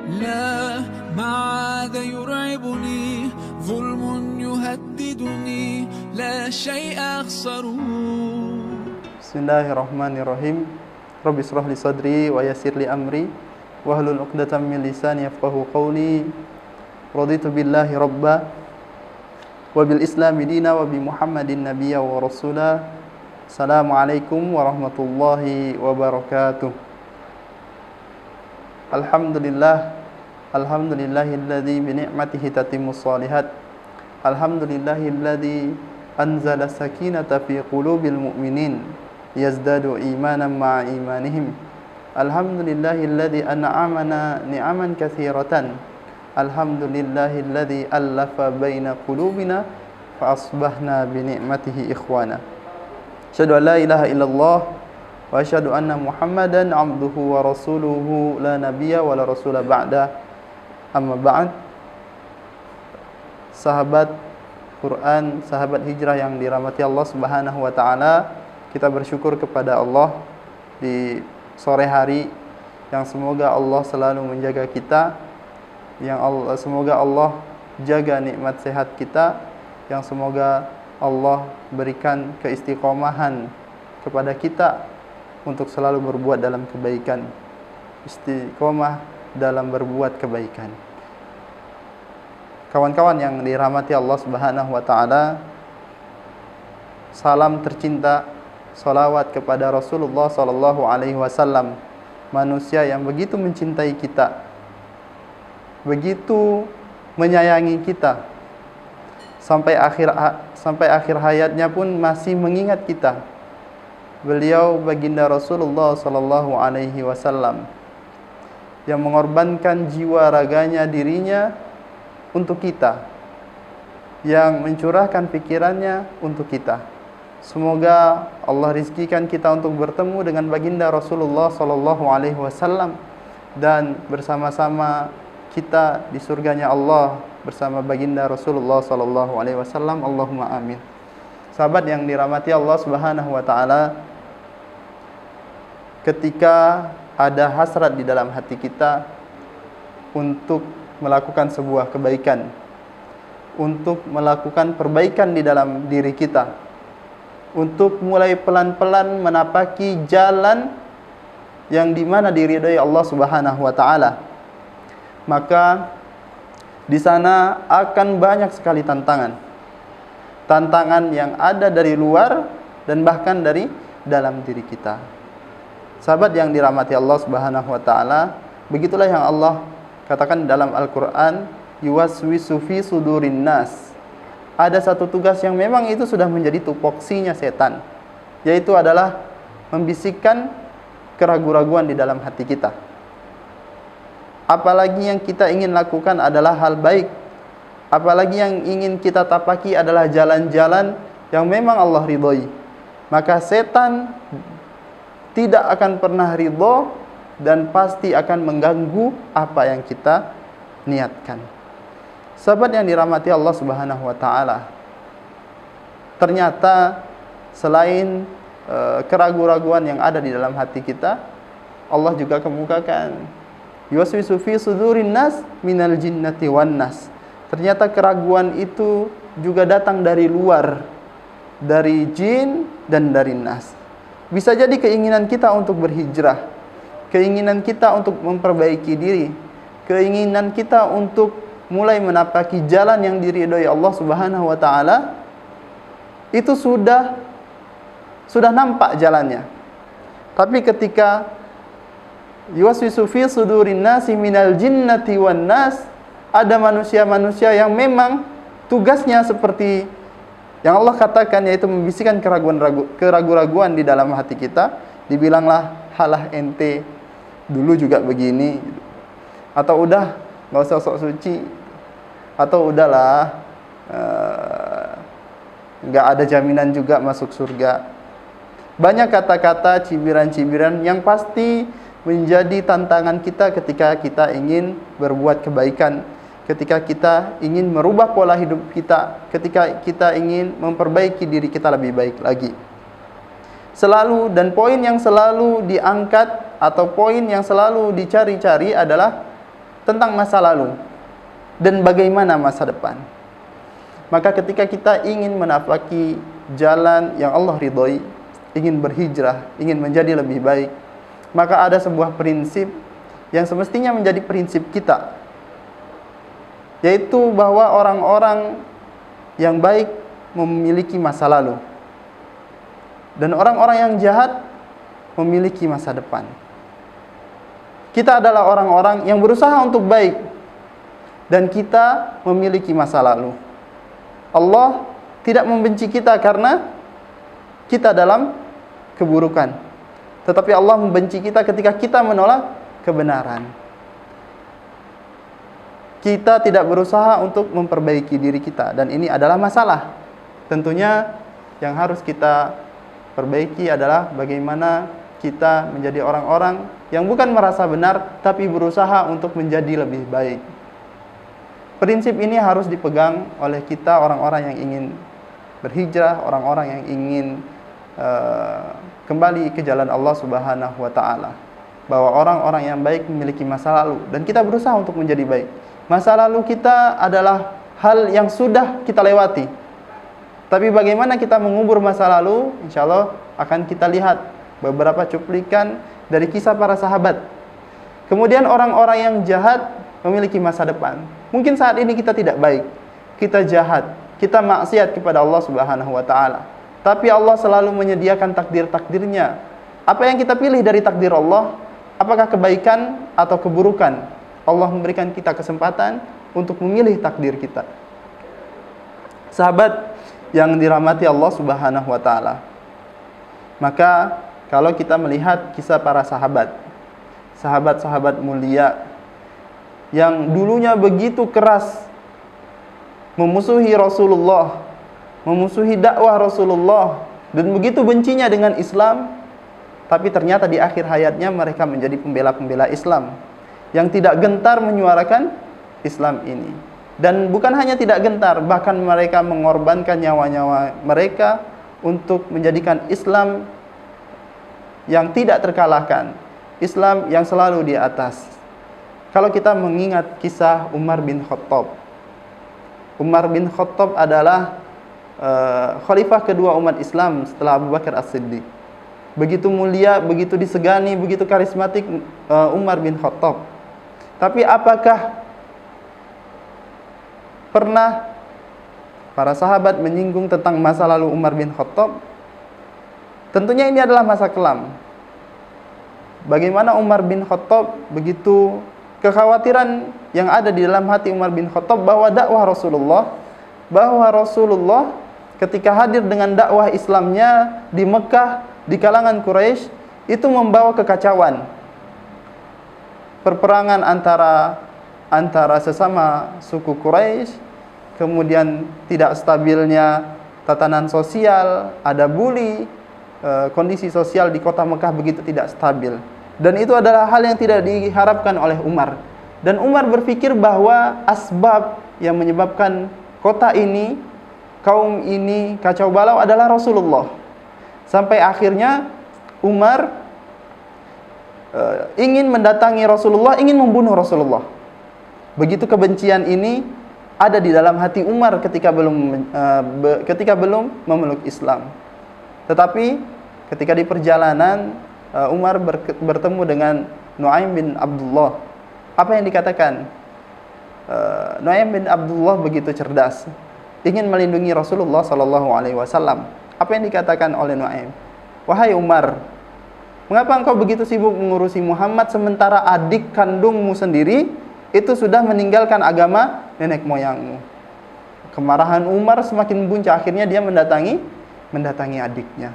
لا ما عاد يرعبني ظلم يهددني لا شيء أخسره. Bismillahirrahmanirrahim. Rabbi israh li sadri wa yassir li amri wahlul 'uqdatam min lisani yafqahu qawli. Raditu billahi rabba wa bil islami dina wa bi Muhammadin nabiyya wa rasula. Assalamualaikum warahmatullahi wabarakatuh. Alhamdulillahilladzi bi ni'matihi tatimmus shalihat. Alhamdulillahilladzi anzala sakinata fi qulubil mu'minin yazdadu imanan ma'a imanihim. Alhamdulillahilladzi an'amana ni'aman katsiratan. Alhamdulillahilladzi allafa baina qulubina fa asbahna bi ni'matihi ikhwana. Asyhadu an la ilaha illallah wa asyhadu anna Muhammadan 'abduhu wa rasuluhu la nabiyya wa la rasula ba'da. Amma ba'd. Sahabat Quran, sahabat hijrah yang dirahmati Allah Subhanahu wa taala, kita bersyukur kepada Allah di sore hari yang semoga Allah selalu menjaga kita, semoga Allah jaga nikmat sehat kita, yang semoga Allah berikan keistiqomahan kepada kita untuk selalu berbuat dalam kebaikan, istiqomah dalam berbuat kebaikan. Kawan-kawan yang dirahmati Allah Subhanahu wa taala, salam tercinta, salawat kepada Rasulullah sallallahu alaihi wasallam, manusia yang begitu mencintai kita, begitu menyayangi kita, sampai akhir hayatnya pun masih mengingat kita. Beliau baginda Rasulullah sallallahu alaihi wasallam yang mengorbankan jiwa raganya, dirinya untuk kita, yang mencurahkan pikirannya untuk kita. Semoga Allah rizkikan kita untuk bertemu dengan baginda Rasulullah sallallahu alaihi wasallam dan bersama-sama kita di surganya Allah bersama baginda Rasulullah sallallahu alaihi wasallam. Allahumma amin. Sahabat yang dirahmati Allah Subhanahu wa taala, ketika ada hasrat di dalam hati kita untuk melakukan sebuah kebaikan, untuk melakukan perbaikan di dalam diri kita, untuk mulai pelan-pelan menapaki jalan yang dimana diridhai Allah Subhanahu wa taala, maka di sana akan banyak sekali tantangan. Tantangan yang ada dari luar dan bahkan dari dalam diri kita. Sahabat yang dirahmati Allah Subhanahu wa taala, begitulah yang Allah katakan dalam Al-Qur'an, yuwaswisu fi sudurin nas. Ada satu tugas yang memang itu sudah menjadi tupoksinya setan, yaitu adalah membisikkan keraguan-raguan di dalam hati kita. Apalagi yang kita ingin lakukan adalah hal baik, apalagi yang ingin kita tapaki adalah jalan-jalan yang memang Allah ridhoi, maka setan tidak akan pernah ridho dan pasti akan mengganggu apa yang kita niatkan. Sahabat yang dirahmati Allah Subhanahu wa taala, ternyata selain keraguan-raguan yang ada di dalam hati kita, Allah juga kemukakan yuwaswisu fi sudurin nas minal jinnati wan nas. Ternyata keraguan itu juga datang dari luar, dari jin dan dari nas. Bisa jadi keinginan kita untuk berhijrah, keinginan kita untuk memperbaiki diri, keinginan kita untuk mulai menapaki jalan yang diridhoi Allah Subhanahu wa taala, itu sudah nampak jalannya. Tapi ketika yuwaswisu fi sudurin nasi minal jinnati wan nas, ada manusia-manusia yang memang tugasnya seperti yang Allah katakan, yaitu membisikkan keraguan-raguan di dalam hati kita. Dibilanglah, halah ente dulu juga begini, atau udah nggak usah sok suci, atau udahlah nggak ada jaminan juga masuk surga. Banyak kata-kata cibiran-cibiran yang pasti menjadi tantangan kita ketika kita ingin berbuat kebaikan, ketika kita ingin merubah pola hidup kita, ketika kita ingin memperbaiki diri kita lebih baik lagi. Selalu, dan poin yang selalu diangkat atau poin yang selalu dicari-cari adalah tentang masa lalu dan bagaimana masa depan. Maka ketika kita ingin menapaki jalan yang Allah ridhoi, ingin berhijrah, ingin menjadi lebih baik, maka ada sebuah prinsip yang semestinya menjadi prinsip kita, yaitu bahwa orang-orang yang baik memiliki masa lalu dan orang-orang yang jahat memiliki masa depan. Kita adalah orang-orang yang berusaha untuk baik dan kita memiliki masa lalu. Allah tidak membenci kita karena kita dalam keburukan, tetapi Allah membenci kita ketika kita menolak kebenaran. Kita tidak berusaha untuk memperbaiki diri kita, dan ini adalah masalah. Tentunya yang harus kita perbaiki adalah bagaimana kita menjadi orang-orang yang bukan merasa benar, tapi berusaha untuk menjadi lebih baik. Prinsip ini harus dipegang oleh kita, orang-orang yang ingin berhijrah, orang-orang yang ingin kembali ke jalan Allah Subhanahu wa Ta'ala, bahwa orang-orang yang baik memiliki masa lalu dan kita berusaha untuk menjadi baik. Masa lalu kita adalah hal yang sudah kita lewati, tapi bagaimana kita mengubur masa lalu, insya Allah akan kita lihat beberapa cuplikan dari kisah para sahabat. Kemudian orang-orang yang jahat memiliki masa depan. Mungkin saat ini kita tidak baik, kita jahat, kita maksiat kepada Allah Subhanahu wa Ta'ala, tapi Allah selalu menyediakan takdir-takdirnya. Apa yang kita pilih dari takdir Allah? Apakah kebaikan atau keburukan? Allah memberikan kita kesempatan untuk memilih takdir kita. Sahabat yang dirahmati Allah Subhanahu wa Ta'ala, maka kalau kita melihat kisah para sahabat-sahabat mulia yang dulunya begitu keras memusuhi Rasulullah, memusuhi dakwah Rasulullah, dan begitu bencinya dengan Islam, tapi ternyata di akhir hayatnya mereka menjadi pembela-pembela Islam yang tidak gentar menyuarakan Islam ini. Dan bukan hanya tidak gentar, bahkan mereka mengorbankan nyawa-nyawa mereka untuk menjadikan Islam yang tidak terkalahkan, Islam yang selalu di atas. Kalau kita mengingat kisah Umar bin Khattab, Umar bin Khattab adalah khalifah kedua umat Islam setelah Abu Bakar As-Siddiq. Begitu mulia, begitu disegani, begitu karismatik Umar bin Khattab. Tapi apakah pernah para sahabat menyinggung tentang masa lalu Umar bin Khattab? Tentunya ini adalah masa kelam. Bagaimana Umar bin Khattab, begitu kekhawatiran yang ada di dalam hati Umar bin Khattab bahwa Rasulullah ketika hadir dengan dakwah Islamnya di Mekah, di kalangan Quraisy, itu membawa kekacauan. Perperangan antara sesama suku Quraisy, kemudian tidak stabilnya tatanan sosial, ada bully, kondisi sosial di kota Mekah begitu tidak stabil. Dan itu adalah hal yang tidak diharapkan oleh Umar. Dan Umar berpikir bahwa asbab yang menyebabkan kota ini, kaum ini kacau balau adalah Rasulullah. Sampai akhirnya Umar ingin mendatangi Rasulullah, ingin membunuh Rasulullah. Begitu kebencian ini ada di dalam hati Umar ketika belum memeluk Islam. Tetapi ketika di perjalanan Umar bertemu dengan Nu'aim bin Abdullah. Apa yang dikatakan? Nu'aim bin Abdullah begitu cerdas, ingin melindungi Rasulullah SAW. Apa yang dikatakan oleh Nu'aim? Wahai Umar, mengapa engkau begitu sibuk mengurusi Muhammad sementara adik kandungmu sendiri itu sudah meninggalkan agama nenek moyangmu? Kemarahan Umar semakin membuncah, akhirnya dia mendatangi adiknya.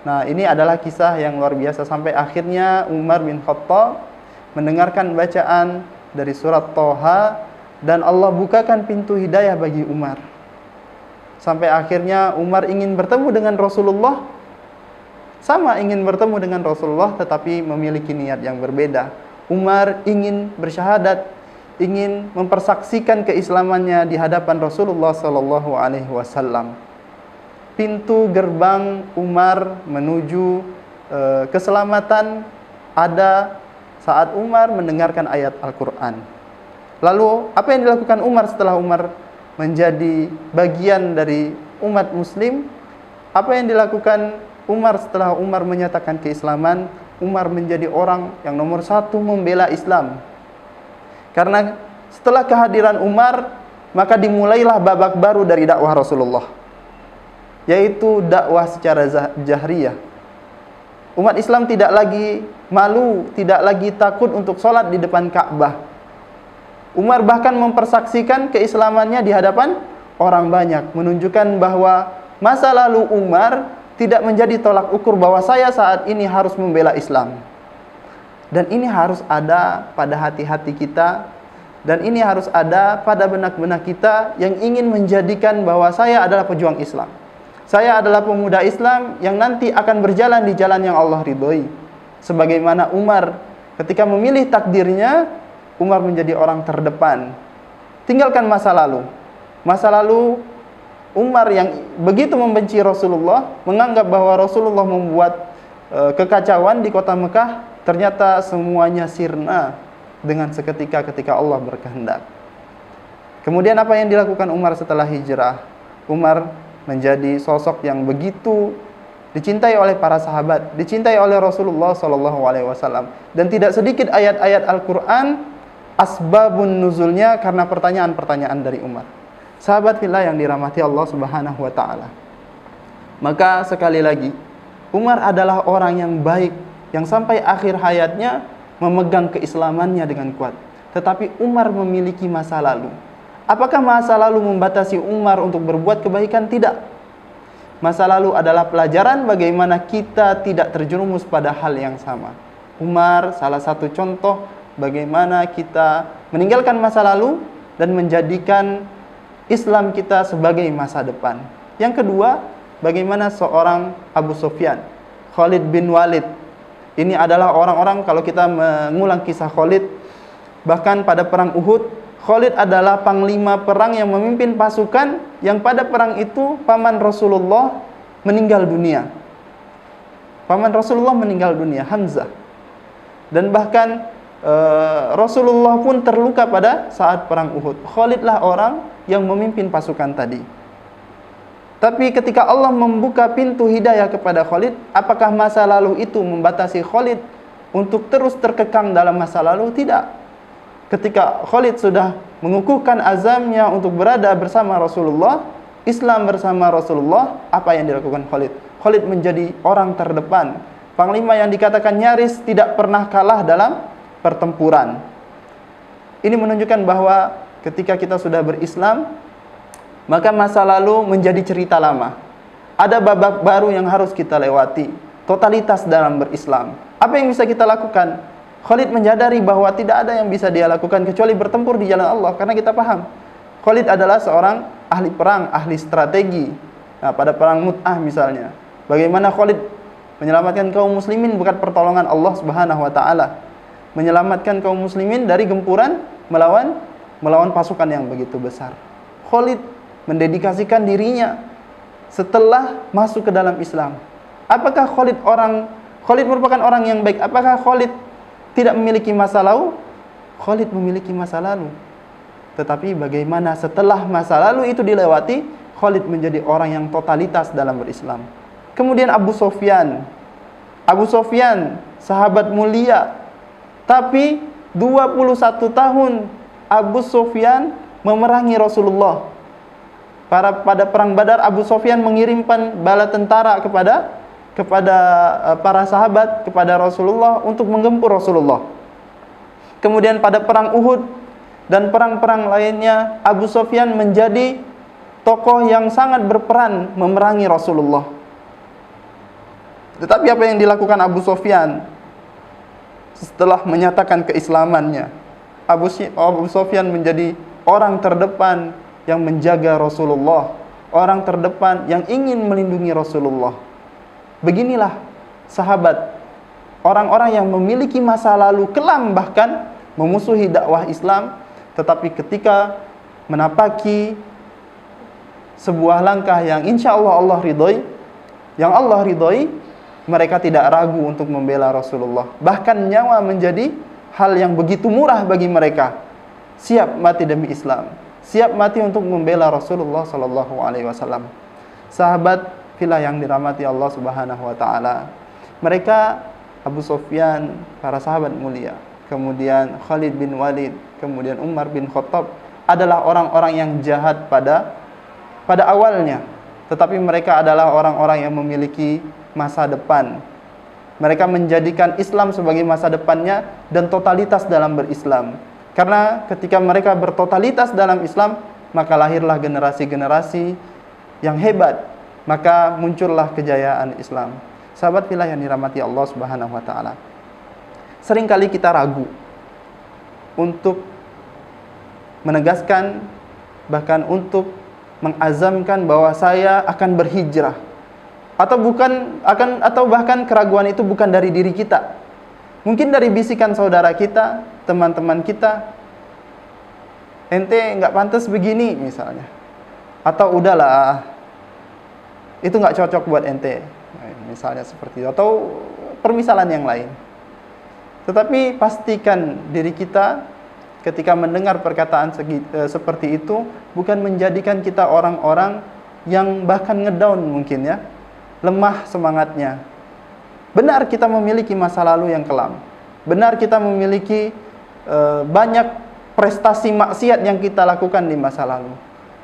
Nah, ini adalah kisah yang luar biasa. Sampai akhirnya Umar bin Khattab mendengarkan bacaan dari surat Thaha dan Allah bukakan pintu hidayah bagi Umar. Sampai akhirnya Umar ingin bertemu dengan Rasulullah, ingin bertemu dengan Rasulullah, tetapi memiliki niat yang berbeda. Umar ingin bersyahadat, ingin mempersaksikan keislamannya di hadapan Rasulullah SAW. Pintu gerbang Umar menuju keselamatan ada saat Umar mendengarkan ayat Al-Quran. Lalu apa yang dilakukan Umar setelah Umar menjadi bagian dari umat muslim? Apa yang dilakukan Umar setelah Umar menyatakan keislaman? Umar menjadi orang yang nomor satu membela Islam. Karena setelah kehadiran Umar, maka dimulailah babak baru dari dakwah Rasulullah, yaitu dakwah secara jahriyah. Umat Islam tidak lagi malu, tidak lagi takut untuk sholat di depan Ka'bah. Umar bahkan mempersaksikan keislamannya di hadapan orang banyak, menunjukkan bahwa masa lalu Umar tidak menjadi tolak ukur bahwa saya saat ini harus membela Islam. Dan ini harus ada pada hati-hati kita, dan ini harus ada pada benak-benak kita yang ingin menjadikan bahwa saya adalah pejuang Islam. Saya adalah pemuda Islam yang nanti akan berjalan di jalan yang Allah ridhoi. Sebagaimana Umar ketika memilih takdirnya, Umar menjadi orang terdepan. Tinggalkan masa lalu. Masa lalu Umar yang begitu membenci Rasulullah, menganggap bahwa Rasulullah membuat kekacauan di kota Mekah, ternyata semuanya sirna dengan seketika ketika Allah berkehendak. Kemudian apa yang dilakukan Umar setelah hijrah? Umar menjadi sosok yang begitu dicintai oleh para sahabat, dicintai oleh Rasulullah SAW, dan tidak sedikit ayat-ayat Al-Quran asbabun nuzulnya karena pertanyaan-pertanyaan dari Umar. Sahabat fillah yang dirahmati Allah Subhanahu wa taala. Maka sekali lagi, Umar adalah orang yang baik yang sampai akhir hayatnya memegang keislamannya dengan kuat. Tetapi Umar memiliki masa lalu. Apakah masa lalu membatasi Umar untuk berbuat kebaikan? Tidak. Masa lalu adalah pelajaran bagaimana kita tidak terjerumus pada hal yang sama. Umar salah satu contoh bagaimana kita meninggalkan masa lalu dan menjadikan Islam kita sebagai masa depan. Yang kedua, bagaimana seorang Abu Sufyan, Khalid bin Walid. Ini adalah orang-orang, kalau kita mengulang kisah Khalid, bahkan pada perang Uhud, Khalid adalah panglima perang yang memimpin pasukan yang pada perang itu paman Rasulullah meninggal dunia. Paman Rasulullah meninggal dunia, Hamzah. Dan bahkan Rasulullah pun terluka pada saat perang Uhud. Khalidlah orang yang memimpin pasukan tadi. Tapi ketika Allah membuka pintu hidayah kepada Khalid, apakah masa lalu itu membatasi Khalid untuk terus terkekang dalam masa lalu? Tidak. Ketika Khalid sudah mengukuhkan azamnya untuk berada bersama Rasulullah, Islam bersama Rasulullah, apa yang dilakukan Khalid? Khalid menjadi orang terdepan, panglima yang dikatakan nyaris tidak pernah kalah dalam pertempuran. Ini menunjukkan bahwa ketika kita sudah berislam, maka masa lalu menjadi cerita lama. Ada babak baru yang harus kita lewati, totalitas dalam berislam. Apa yang bisa kita lakukan? Khalid menyadari bahwa tidak ada yang bisa dia lakukan kecuali bertempur di jalan Allah, karena kita paham Khalid adalah seorang ahli perang, ahli strategi. Nah, pada perang Mu'tah misalnya, bagaimana Khalid menyelamatkan kaum muslimin berkat pertolongan Allah Subhanahu wa taala, menyelamatkan kaum muslimin dari gempuran melawan pasukan yang begitu besar. Khalid mendedikasikan dirinya setelah masuk ke dalam Islam. Apakah Khalid merupakan orang yang baik? Apakah Khalid tidak memiliki masa lalu? Khalid memiliki masa lalu. Tetapi bagaimana setelah masa lalu itu dilewati, Khalid menjadi orang yang totalitas dalam berislam. Kemudian Abu Sufyan, sahabat mulia, tapi 21 tahun Abu Sufyan memerangi Rasulullah. Pada perang Badar, Abu Sufyan mengirimkan bala tentara kepada para sahabat, kepada Rasulullah untuk menggempur Rasulullah. Kemudian pada perang Uhud dan perang-perang lainnya, Abu Sufyan menjadi tokoh yang sangat berperan memerangi Rasulullah. Tetapi apa yang dilakukan Abu Sufyan setelah menyatakan keislamannya? Abu Sufyan menjadi orang terdepan yang menjaga Rasulullah, orang terdepan yang ingin melindungi Rasulullah. Beginilah sahabat, orang-orang yang memiliki masa lalu kelam, bahkan memusuhi dakwah Islam, tetapi ketika menapaki sebuah langkah yang insya Allah ridhoi, mereka tidak ragu untuk membela Rasulullah. Bahkan nyawa menjadi hal yang begitu murah bagi mereka, siap mati demi Islam, siap mati untuk membela Rasulullah sallallahu alaihi wasallam. Sahabat fillah yang dirahmati Allah Subhanahu wa taala. Mereka Abu Sufyan, para sahabat mulia, kemudian Khalid bin Walid, kemudian Umar bin Khattab adalah orang-orang yang jahat pada awalnya, tetapi mereka adalah orang-orang yang memiliki masa depan. Mereka menjadikan Islam sebagai masa depannya dan totalitas dalam berislam. Karena ketika mereka bertotalitas dalam Islam, maka lahirlah generasi-generasi yang hebat, maka muncullah kejayaan Islam. Sahabat fillah yang dirahmati Allah Subhanahu wa taala. Seringkali kita ragu untuk menegaskan, bahkan untuk mengazamkan bahwa saya akan berhijrah, atau bahkan keraguan itu bukan dari diri kita. Mungkin dari bisikan saudara kita, teman-teman kita, ente nggak pantas begini misalnya, atau udahlah itu nggak cocok buat ente, misalnya seperti itu, atau permisalan yang lain. Tetapi pastikan diri kita ketika mendengar perkataan seperti itu bukan menjadikan kita orang-orang yang bahkan ngedown mungkin ya, lemah semangatnya. Benar kita memiliki masa lalu yang kelam, benar kita memiliki banyak prestasi maksiat yang kita lakukan di masa lalu,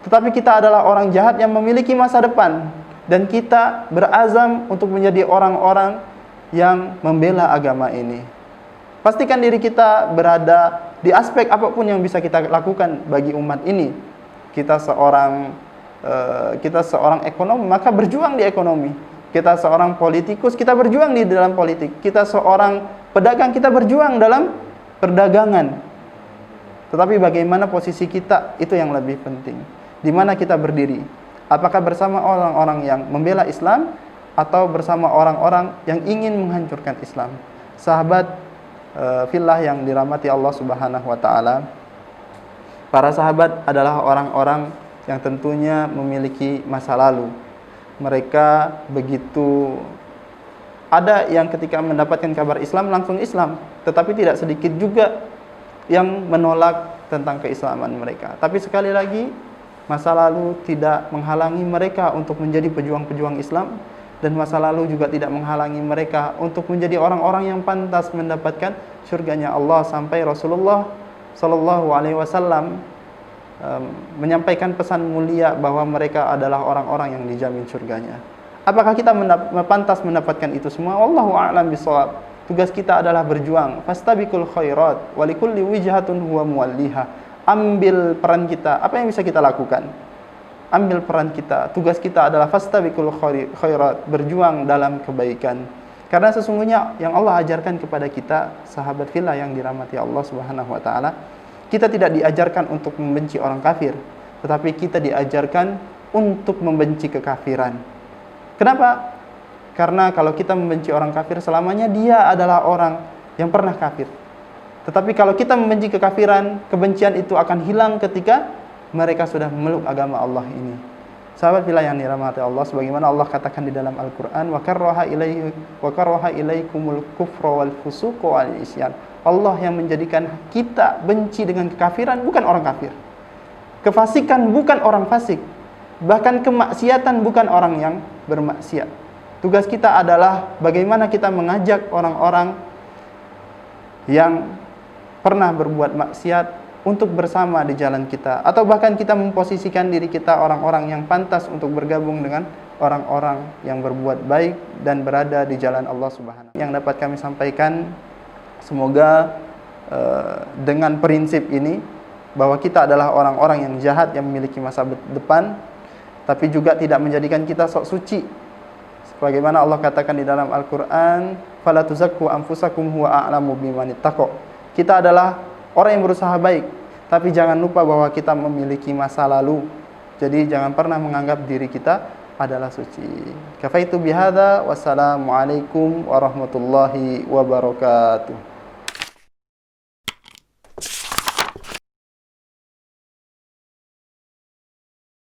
tetapi kita adalah orang jahat yang memiliki masa depan, dan kita berazam untuk menjadi orang-orang yang membela agama ini. Pastikan diri kita berada di aspek apapun yang bisa kita lakukan bagi umat ini. Kita seorang ekonom, maka berjuang di ekonomi. Kita seorang politikus, kita berjuang di dalam politik. Kita seorang pedagang, kita berjuang dalam perdagangan. Tetapi bagaimana posisi kita, itu yang lebih penting. Di mana kita berdiri? Apakah bersama orang-orang yang membela Islam, atau bersama orang-orang yang ingin menghancurkan Islam? Sahabat fillah yang dirahmati Allah Subhanahu wa taala, para sahabat adalah orang-orang yang tentunya memiliki masa lalu. Mereka begitu, ada yang ketika mendapatkan kabar Islam langsung Islam, tetapi tidak sedikit juga yang menolak tentang keislaman mereka. Tapi sekali lagi, masa lalu tidak menghalangi mereka untuk menjadi pejuang-pejuang Islam, dan masa lalu juga tidak menghalangi mereka untuk menjadi orang-orang yang pantas mendapatkan surganya Allah, sampai Rasulullah sallallahu alaihi wasallam menyampaikan pesan mulia bahwa mereka adalah orang-orang yang dijamin surganya. Apakah kita pantas mendapatkan itu semua? Wallahu a'lam bishawab. Tugas kita adalah berjuang. Fastabiqul khairat wa likulli wijhatun huwa muwalliha. Ambil peran kita. Apa yang bisa kita lakukan? Ambil peran kita. Tugas kita adalah fastabiqul khairat, berjuang dalam kebaikan. Karena sesungguhnya yang Allah ajarkan kepada kita, sahabat fillah yang dirahmati Allah Subhanahu wa taala, kita tidak diajarkan untuk membenci orang kafir, tetapi kita diajarkan untuk membenci kekafiran. Kenapa? Karena kalau kita membenci orang kafir, selamanya dia adalah orang yang pernah kafir. Tetapi kalau kita membenci kekafiran, kebencian itu akan hilang ketika mereka sudah memeluk agama Allah ini. Sahabat fillah yang dirahmati Allah, sebagaimana Allah katakan di dalam Al-Qur'an, wa karaha ilaikumul kufra wal fusuq wal isyan. Allah yang menjadikan kita benci dengan kekafiran, bukan orang kafir. Kefasikan bukan orang fasik. Bahkan kemaksiatan bukan orang yang bermaksiat. Tugas kita adalah bagaimana kita mengajak orang-orang yang pernah berbuat maksiat untuk bersama di jalan kita, atau bahkan kita memposisikan diri kita orang-orang yang pantas untuk bergabung dengan orang-orang yang berbuat baik dan berada di jalan Allah Subhanahu. Yang dapat kami sampaikan, semoga dengan prinsip ini bahwa kita adalah orang-orang yang jahat yang memiliki masa depan, tapi juga tidak menjadikan kita sok suci. Sebagaimana Allah katakan di dalam Al-Qur'an, fala tuzakku anfusakum huwa a'lamu biman ittaqa. Kita adalah orang yang berusaha baik, tapi jangan lupa bahwa kita memiliki masa lalu. Jadi jangan pernah menganggap diri kita adalah suci. Kafaitu bihadza, wassalamualaikum warahmatullahi wabarakatuh.